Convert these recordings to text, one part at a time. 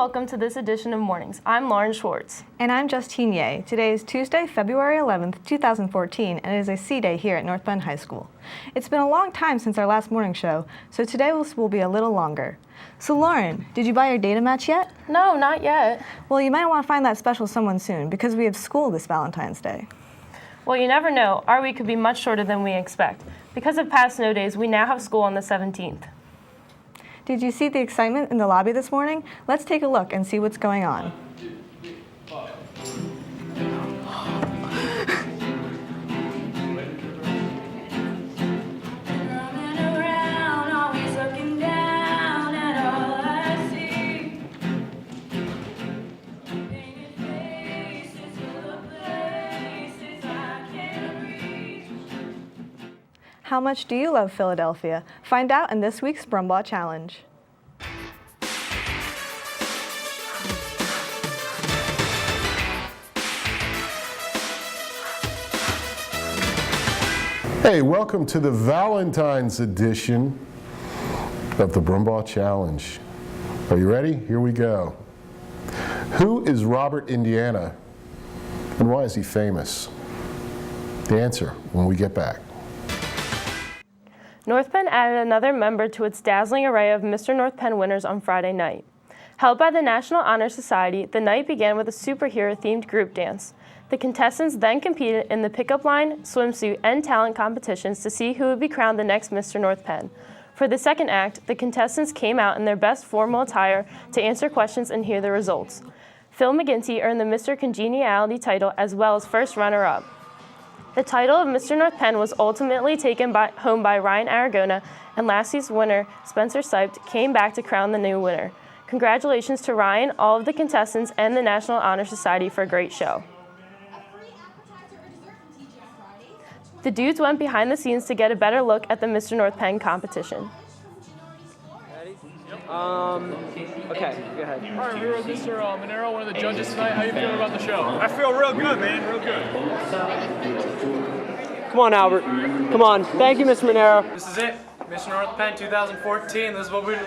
welcome to this edition of Mornings. I'm Lauren Schwartz. And I'm Justine Ye. Today is Tuesday, February 11th, 2014, and it is a C Day here at North Bend High School. It's been a long time since our last morning show, so today will be a little longer. So Lauren, did you buy your data match yet? No, not yet. Well, you might want to find that special someone soon, because we have school this Valentine's Day. Well, you never know. Our week could be much shorter than we expect. Because of past snow days, we now have school on the 17th. Did you see the excitement in the lobby this morning? Let's take a look and see what's going on. How much do you love Philadelphia? Find out in this week's Broomball Challenge. Hey, welcome to the Valentines edition of the Broomball Challenge. Are you ready? Here we go. Who is Robert Indiana, and why is he famous? The answer when we get back. North Penn added another member to its dazzling array of Mr. North Penn winners on Friday night. Held by the National Honor Society, the night began with a superhero-themed group dance. The contestants then competed in the pickup line, swimsuit, and talent competitions to see who would be crowned the next Mr. North Penn. For the second act, the contestants came out in their best formal attire to answer questions and hear the results. Phil McGinty earned the Mr. Congeniality title as well as first runner-up. The title of Mr. North Penn was ultimately taken home by Ryan Aragona, and last season's winner, Spencer Siped, came back to crown the new winner. Congratulations to Ryan, all of the contestants, and the National Honor Society for a great show. The dudes went behind the scenes to get a better look at the Mr. North Penn competition. Okay, go ahead. All right, we're with Mr. Monero, one of the judges tonight. How you feeling about the show? I feel real good, man. Real good. Come on, Albert. Come on. Thank you, Mr. Monero. This is it. Mr. North Penn 2014. This is what we're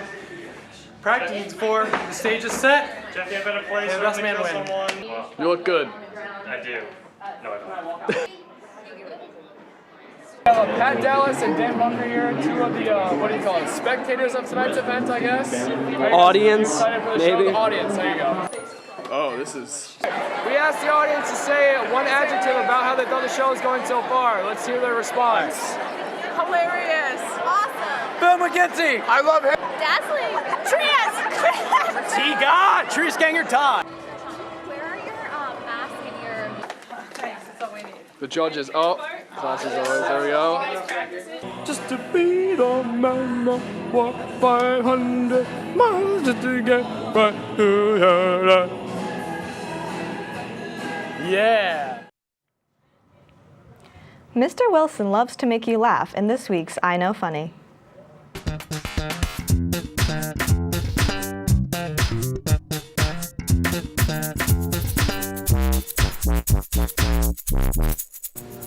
practicing for. The stage is set. Jeff, you have better place. And the best man wins. Someone. You look good. I do. No, I don't. Pat Dallas and Dan Bunker here, two of the, what do you call it, spectators of tonight's event, I guess? Audience, maybe. Audience, there you go. Oh, this is... We asked the audience to say one adjective about how they thought the show was going so far. Let's hear their response. Hilarious. Awesome. Phil McGinty. I love him. Dazzling. Trias. T-God. Trias Ganger Todd. Where are your mask and your... Thanks, that's all we need. The judges, oh, classes always, there we go. Just to be the man that walk 500 miles just to get right to your. Yeah. Mr. Wilson loves to make you laugh in this week's I Know Funny.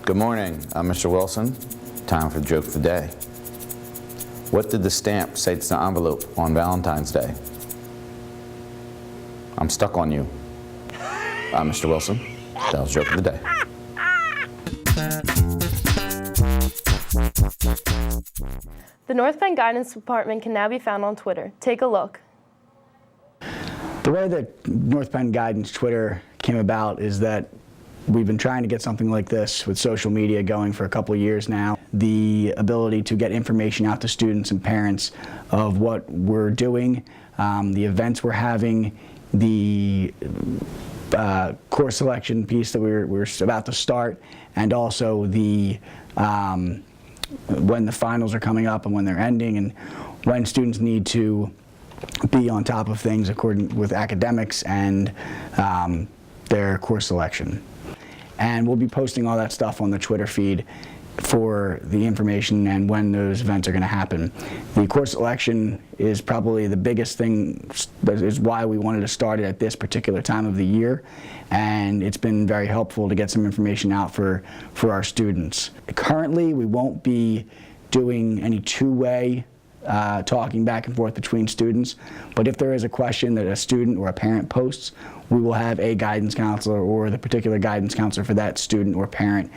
Good morning, I'm Mr. Wilson. Time for the joke of the day. What did the stamp say to the envelope on Valentine's Day? I'm stuck on you. I'm Mr. Wilson. That was the joke of the day. The North Penn Guidance Department can now be found on Twitter. Take a look. The way that North Penn Guidance Twitter came about is that we've been trying to get something like this with social media going for a couple of years now. The ability to get information out to students and parents of what we're doing, the events we're having, the course selection piece that we're about to start, and also the when the finals are coming up and when they're ending, and when students need to be on top of things according with academics and their course selection. And we'll be posting all that stuff on the Twitter feed for the information and when those events are going to happen. The course selection is probably the biggest thing, that is why we wanted to start it at this particular time of the year, and it's been very helpful to get some information out for our students. Currently, we won't be doing any two-way talking back and forth between students. But if there is a question that a student or a parent posts, we will have a guidance counselor or the particular guidance counselor for that student or parent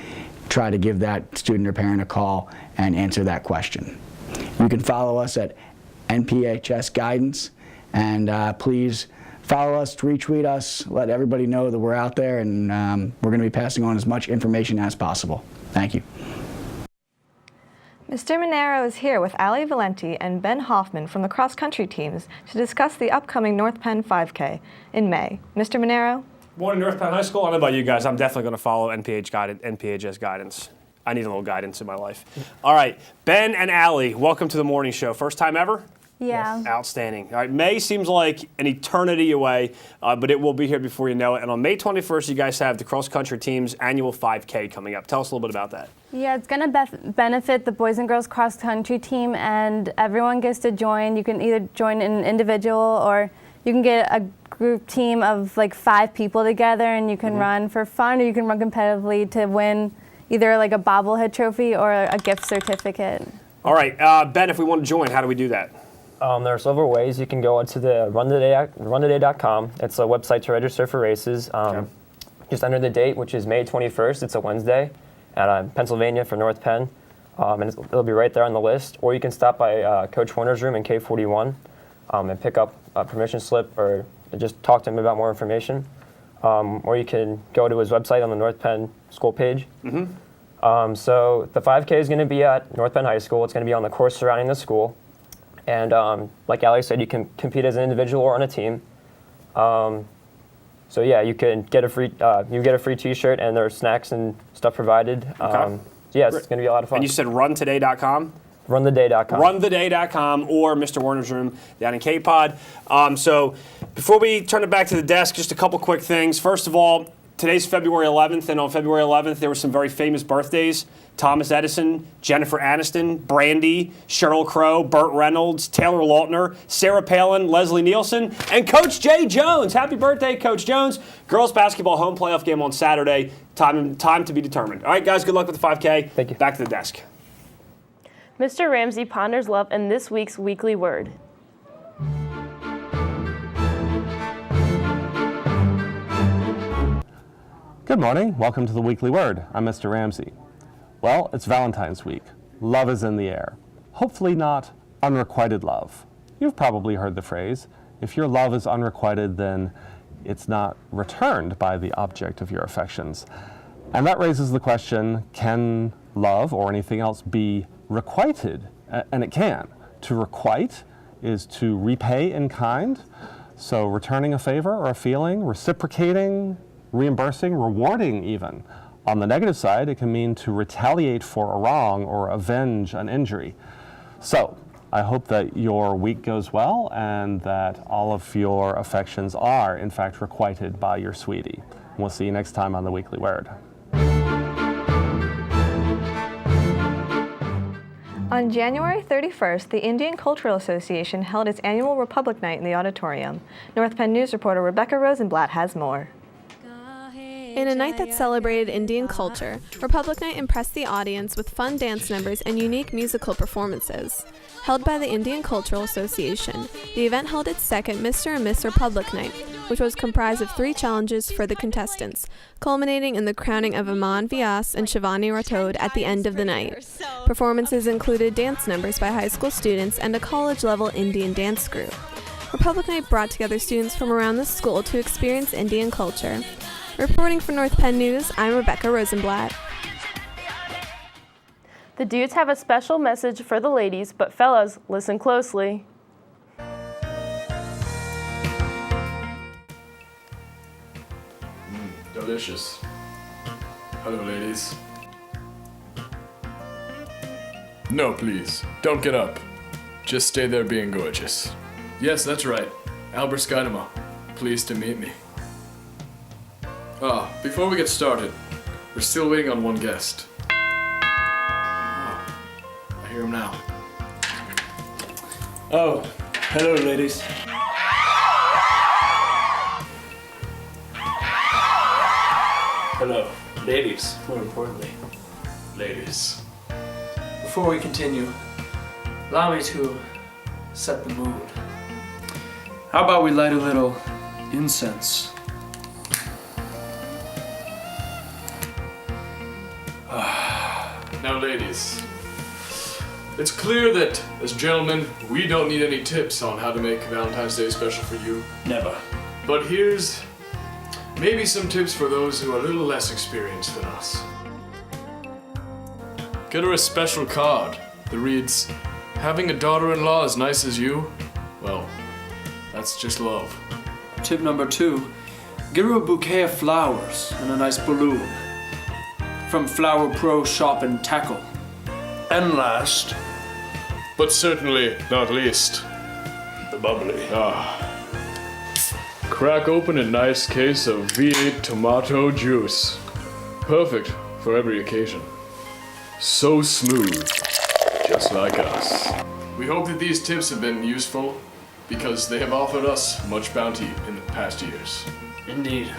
try to give that student or parent a call and answer that question. You can follow us at NPHS Guidance, and please follow us, retweet us, let everybody know that we're out there, and we're going to be passing on as much information as possible. Thank you. Mr. Monero is here with Ali Valenti and Ben Hoffman from the cross-country teams to discuss the upcoming North Penn 5K in May. Mr. Monero? Born in North Penn High School. I don't know about you guys. I'm definitely going to follow NPHS guidance. I need a little guidance in my life. All right, Ben and Ali, welcome to the morning show. First time ever? Yeah. Yes. Outstanding. All right, May seems like an eternity away, but it will be here before you know it. And on May 21st, you guys have the cross-country team's annual 5K coming up. Tell us a little bit about that. Yeah, it's going to benefit the boys and girls cross-country team, and everyone gets to join. You can either join an individual or you can get a group team of like 5 people together, and you can run for fun, or you can run competitively to win either like a bobblehead trophy or a gift certificate. All right, Ben, if we want to join, how do we do that? There are several ways. You can go onto the runtheday.com. It's a website to register for races. Just enter the date, which is May 21st. It's a Wednesday at Pennsylvania for North Penn. And it'll be right there on the list. Or you can stop by Coach Horner's room in K41 and pick up a permission slip or just talk to him about more information. Or you can go to his website on the North Penn school page. So the 5K is going to be at North Penn High School. It's going to be on the course surrounding the school. And like Ali said, you can compete as an individual or on a team. So yeah, you can get a free T-shirt, and there are snacks and stuff provided. So yeah, it's going to be a lot of fun. And you said runtoday.com? Runtheday.com. Runtheday.com or Mr. Warner's room down in K-Pod. So before we turn it back to the desk, just a couple quick things. First of all, today's February 11th, and on February 11th, there were some very famous birthdays. Thomas Edison, Jennifer Aniston, Brandy, Sheryl Crow, Burt Reynolds, Taylor Lautner, Sarah Palin, Leslie Nielsen, and Coach Jay Jones. Happy birthday, Coach Jones. Girls basketball home playoff game on Saturday. Time to be determined. All right, guys, good luck with the 5K. Thank you. Back to the desk. Mr. Ramsey ponders love in this week's weekly word. Good morning. Welcome to the Weekly Word. I'm Mr. Ramsey. Well, it's Valentine's week. Love is in the air. Hopefully not unrequited love. You've probably heard the phrase, if your love is unrequited, then it's not returned by the object of your affections. And that raises the question, can love or anything else be requited? And it can. To requite is to repay in kind. So returning a favor or a feeling, reciprocating, reimbursing, rewarding even. On the negative side, it can mean to retaliate for a wrong or avenge an injury. So I hope that your week goes well and that all of your affections are, in fact, requited by your sweetie. We'll see you next time on the Weekly Word. On January 31st, the Indian Cultural Association held its annual Republic Night in the auditorium. North Penn News reporter Rebecca Rosenblatt has more. In a night that celebrated Indian culture, Republic Night impressed the audience with fun dance numbers and unique musical performances. Held by the Indian Cultural Association, the event held its second Mr. and Miss Republic Night, which was comprised of 3 challenges for the contestants, culminating in the crowning of Aman Vyas and Shivani Rathod at the end of the night. Performances included dance numbers by high school students and a college-level Indian dance group. Republic Night brought together students from around the school to experience Indian culture. Reporting for North Penn News, I'm Rebecca Rosenblatt. The dudes have a special message for the ladies, but fellas, listen closely. Delicious. Hello, ladies. No, please, don't get up. Just stay there being gorgeous. Yes, that's right. Albert Skydema. Pleased to meet me. Before we get started, we're still waiting on one guest. I hear him now. Oh, hello, ladies. Hello, ladies, more importantly. Ladies. Before we continue, allow me to set the mood. How about we light a little incense? Now, ladies, it's clear that, as gentlemen, we don't need any tips on how to make Valentine's Day special for you. Never. But here's maybe some tips for those who are a little less experienced than us. Get her a special card that reads, "Having a daughter-in-law as nice as you? Well, that's just love." Tip number 2, get her a bouquet of flowers and a nice balloon. From Flower Pro Shop and Tackle. And last, but certainly not least, the bubbly. Crack open a nice case of V8 tomato juice. Perfect for every occasion. So smooth, just like us. We hope that these tips have been useful because they have offered us much bounty in the past years. Indeed.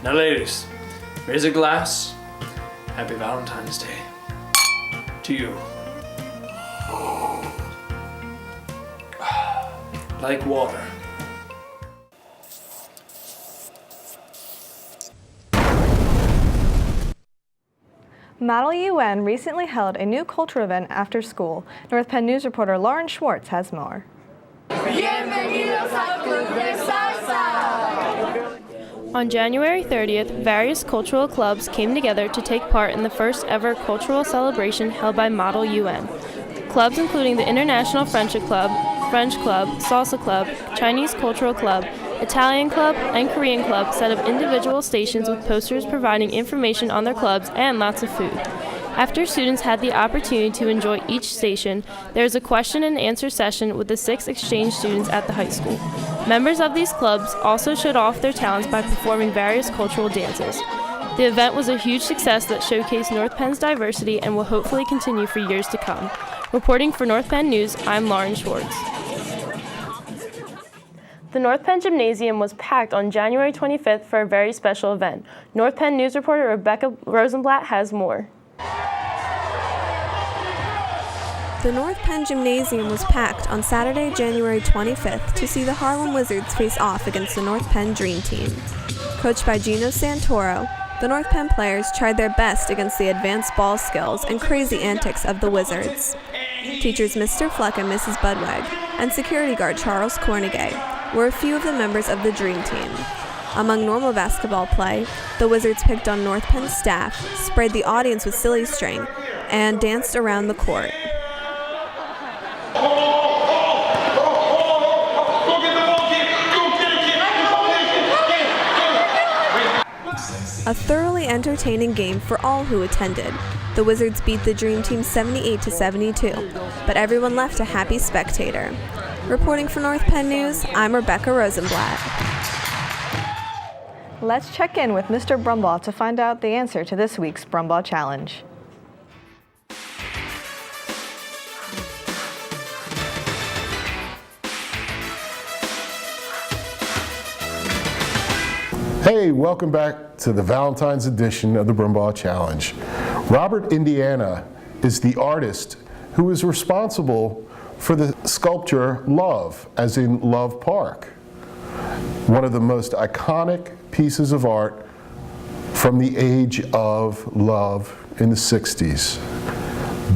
Now, ladies, raise a glass. Happy Valentine's Day. To you. Like water. Model UN recently held a new culture event after school. North Penn News reporter Lauren Schwartz has more. Bienvenidos al Club de Salsa! On January 30th, various cultural clubs came together to take part in the first ever cultural celebration held by Model UN. Clubs including the International Friendship Club, French Club, Salsa Club, Chinese Cultural Club, Italian Club, and Korean Club set up individual stations with posters providing information on their clubs and lots of food. After students had the opportunity to enjoy each station, there is a question and answer session with the 6 exchange students at the high school. Members of these clubs also showed off their talents by performing various cultural dances. The event was a huge success that showcased North Penn's diversity and will hopefully continue for years to come. Reporting for North Penn News, I'm Lauren Schwartz. The North Penn Gymnasium was packed on January 25th for a very special event. North Penn News reporter Rebecca Rosenblatt has more. The North Penn Gymnasium was packed on Saturday, January 25th to see the Harlem Wizards face off against the North Penn Dream Team. Coached by Gino Santoro, the North Penn players tried their best against the advanced ball skills and crazy antics of the Wizards. Teachers Mr. Fleck and Mrs. Budweg and security guard Charles Cornegay were a few of the members of the Dream Team. Among normal basketball play, the Wizards picked on North Penn's staff, sprayed the audience with silly string, and danced around the court. A thoroughly entertaining game for all who attended. The Wizards beat the Dream Team 78-72, but everyone left a happy spectator. Reporting for North Penn News, I'm Rebecca Rosenblatt. Let's check in with Mr. Broomball to find out the answer to this week's Broomball Challenge. Hey, welcome back to the Valentine's edition of the Broomball Challenge. Robert Indiana is the artist who is responsible for the sculpture Love, as in Love Park, one of the most iconic pieces of art from the age of love in the 60s.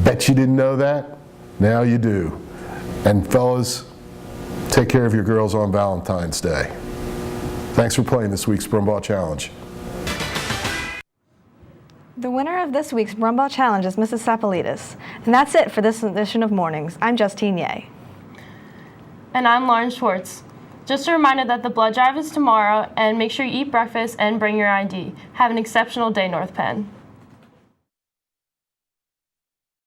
Bet you didn't know that? Now you do. And fellas, take care of your girls on Valentine's Day. Thanks for playing this week's Broomball Challenge. The winner of this week's Broomball Challenge is Mrs. Sapolidis. And that's it for this edition of Mornings. I'm Justine Ye. And I'm Lauren Schwartz. Just a reminder that the blood drive is tomorrow, and make sure you eat breakfast and bring your ID. Have an exceptional day, North Penn.